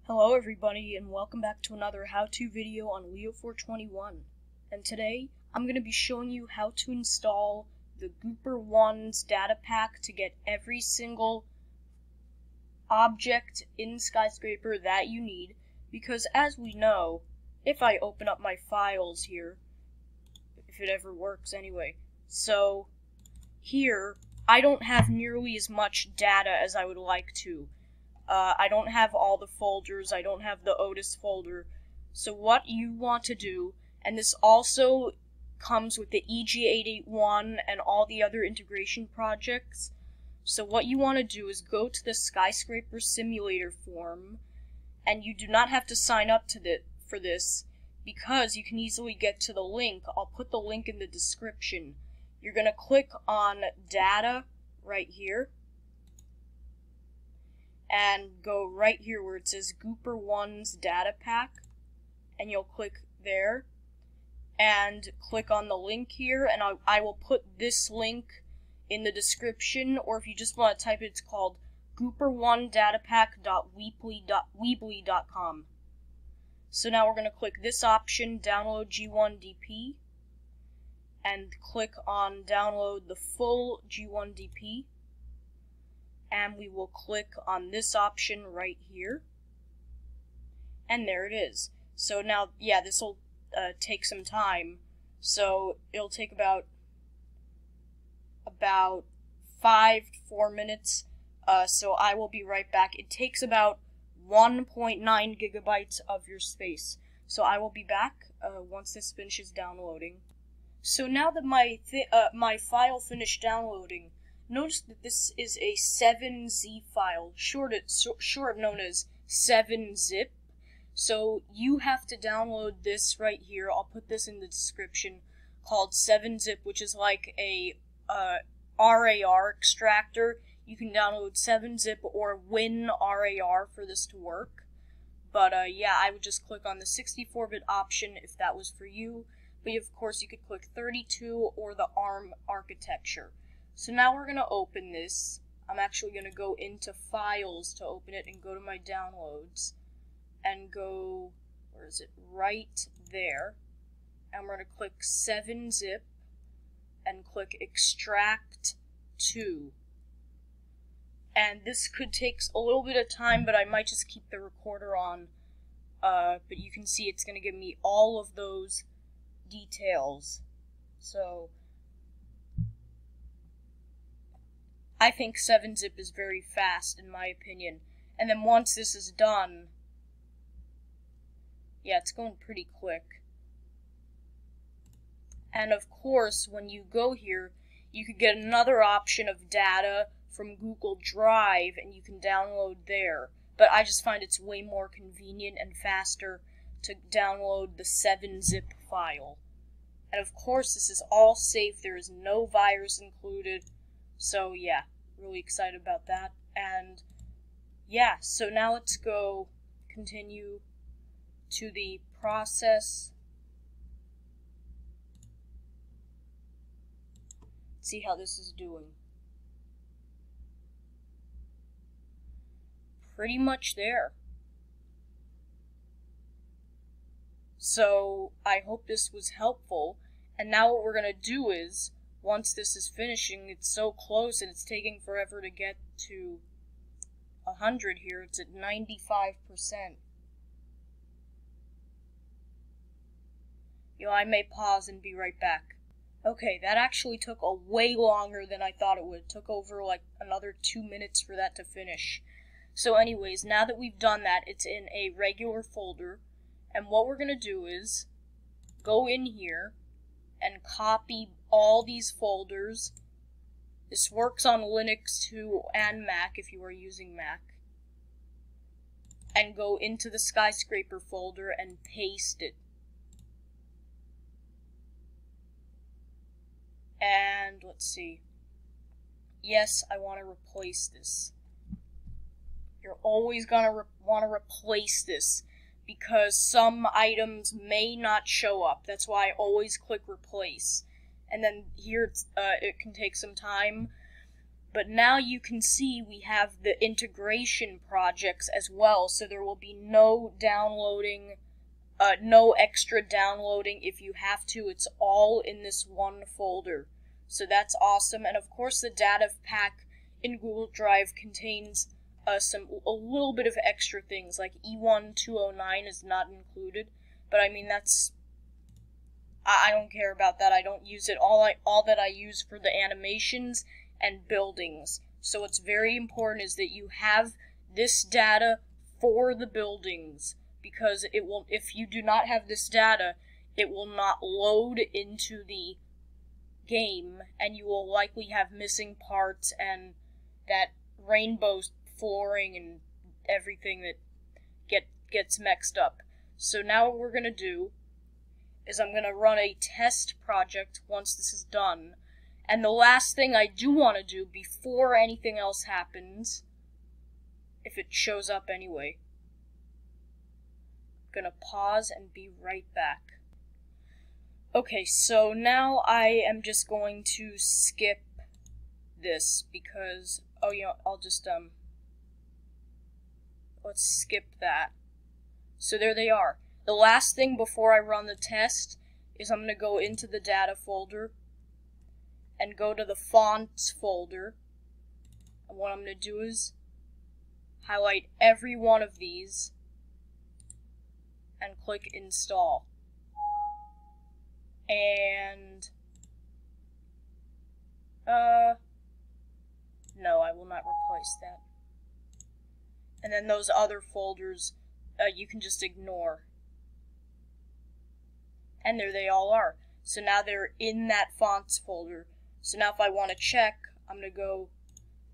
Hello everybody and welcome back to another how-to video on Leo421. And today I'm going to be showing you how to install the Gooper1's data pack to get every single object in Skyscraper that you need, because as we know, if I open up my files here, if it ever works anyway, so here I don't have nearly as much data as I would like to. I don't have all the folders, I don't have the Otis folder, so what you want to do, and this also comes with the EG881 and all the other integration projects, so what you want to do is go to the Skyscraper simulator form, and you do not have to sign up to for this, because you can easily get to the link. I'll put the link in the description. You're going to click on data right here, and go right here where it says Gooper1's data pack, and you'll click there, and click on the link here, and I will put this link in the description, or if you just want to type it, it's called Gooper1datapack.weebly.com. So now we're going to click this option, download G1DP, and click on download the full G1DP. And we will click on this option right here, and there it is. So now, yeah, this will take some time, so it'll take about 5 to 4 minutes, so I will be right back. It takes about 1.9 gigabytes of your space, so I will be back once this finishes downloading. So now that my file finished downloading, notice that this is a 7Z file, short known as 7-zip. So you have to download this right here. I'll put this in the description, called 7-zip, which is like a RAR extractor. You can download 7-zip or WinRAR for this to work. But yeah, I would just click on the 64-bit option if that was for you. But of course you could click 32 or the ARM architecture. So now we're going to open this. I'm actually going to go into Files to open it and go to my downloads and go, where is it, right there. And we're going to click 7-zip and click Extract to. And this could take a little bit of time, but I might just keep the recorder on. But you can see it's going to give me all of those details. So I think 7-zip is very fast, in my opinion. And then once this is done, yeah, it's going pretty quick. And of course, when you go here, you could get another option of data from Google Drive, and you can download there. But I just find it's way more convenient and faster to download the 7-zip file. And of course, this is all safe. There is no virus included. So yeah, really excited about that. And yeah, so now let's go continue to the process. See how this is doing. Pretty much there. So I hope this was helpful. And now what we're going to do is, once this is finishing, it's so close and it's taking forever to get to 100 here. It's at 95%. I may pause and be right back. Okay, that actually took a way longer than I thought it would. It took over like another 2 minutes for that to finish. So anyways, now that we've done that, it's in a regular folder. And what we're going to do is go in here and copy all these folders. This works on Linux too and Mac if you are using Mac. And go into the Skyscraper folder and paste it. And let's see. Yes, I want to replace this. You're always going to want to replace this, because some items may not show up. That's why I always click replace. And then here it can take some time. But now you can see we have the integration projects as well, so there will be no downloading, no extra downloading if you have to. It's all in this one folder. So that's awesome. And of course the data pack in Google Drive contains a little bit of extra things, like E1 209 is not included, but I mean I don't care about that. I don't use it. All that I use for the animations and buildings. So what's very important is that you have this data for the buildings, because it will, if you do not have this data, it will not load into the game, and you will likely have missing parts and that rainbow flooring and everything that gets mixed up. So now what we're gonna do is I'm gonna run a test project once this is done. And the last thing I do want to do before anything else happens, if it shows up anyway, I'm gonna pause and be right back. Okay, so now I am just going to skip this because, oh, you know, I'll just, let's skip that. So there they are. The last thing before I run the test is I'm gonna go into the data folder and go to the fonts folder, and what I'm going to do is highlight every one of these and click install. And no, I will not replace that. And then those other folders you can just ignore. And there they all are. So now they're in that fonts folder. So now if I want to check, I'm going to go,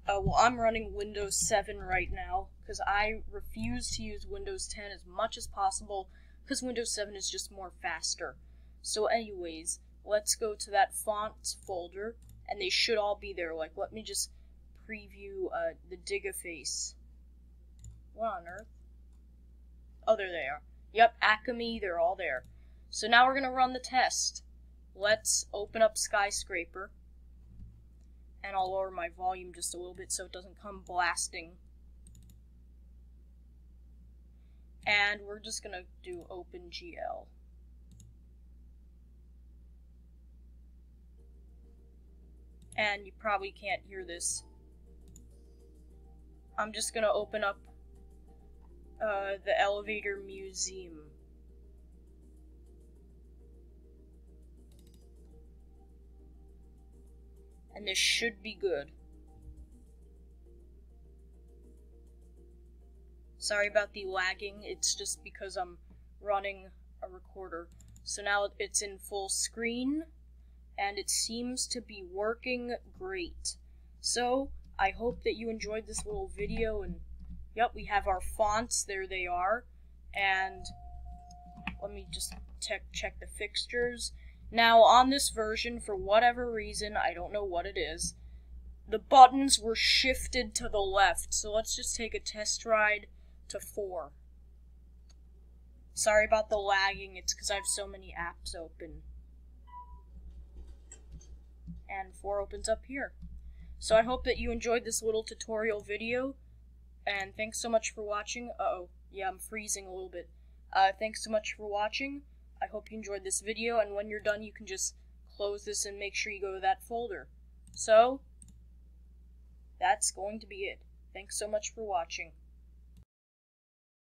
well, I'm running Windows 7 right now, because I refuse to use Windows 10 as much as possible, because Windows 7 is just more faster. So anyways, let's go to that fonts folder, and they should all be there. Like, let me just preview the Digiface. What on earth? Oh, there they are. Yep, Acme, they're all there. So now we're going to run the test. Let's open up Skyscraper. And I'll lower my volume just a little bit so it doesn't come blasting. And we're just going to do OpenGL. And you probably can't hear this. I'm just going to open up the Elevator Museum. And this should be good. Sorry about the lagging, it's just because I'm running a recorder. So now it's in full screen, and it seems to be working great. So, I hope that you enjoyed this little video, and yep, we have our fonts, there they are. And let me just check the fixtures. Now, on this version, for whatever reason, I don't know what it is, the buttons were shifted to the left. So let's just take a test ride to 4. Sorry about the lagging, it's because I have so many apps open. And 4 opens up here. So I hope that you enjoyed this little tutorial video, and thanks so much for watching. Uh-oh, yeah, I'm freezing a little bit. Thanks so much for watching. I hope you enjoyed this video, and when you're done, you can just close this and make sure you go to that folder. So, that's going to be it. Thanks so much for watching.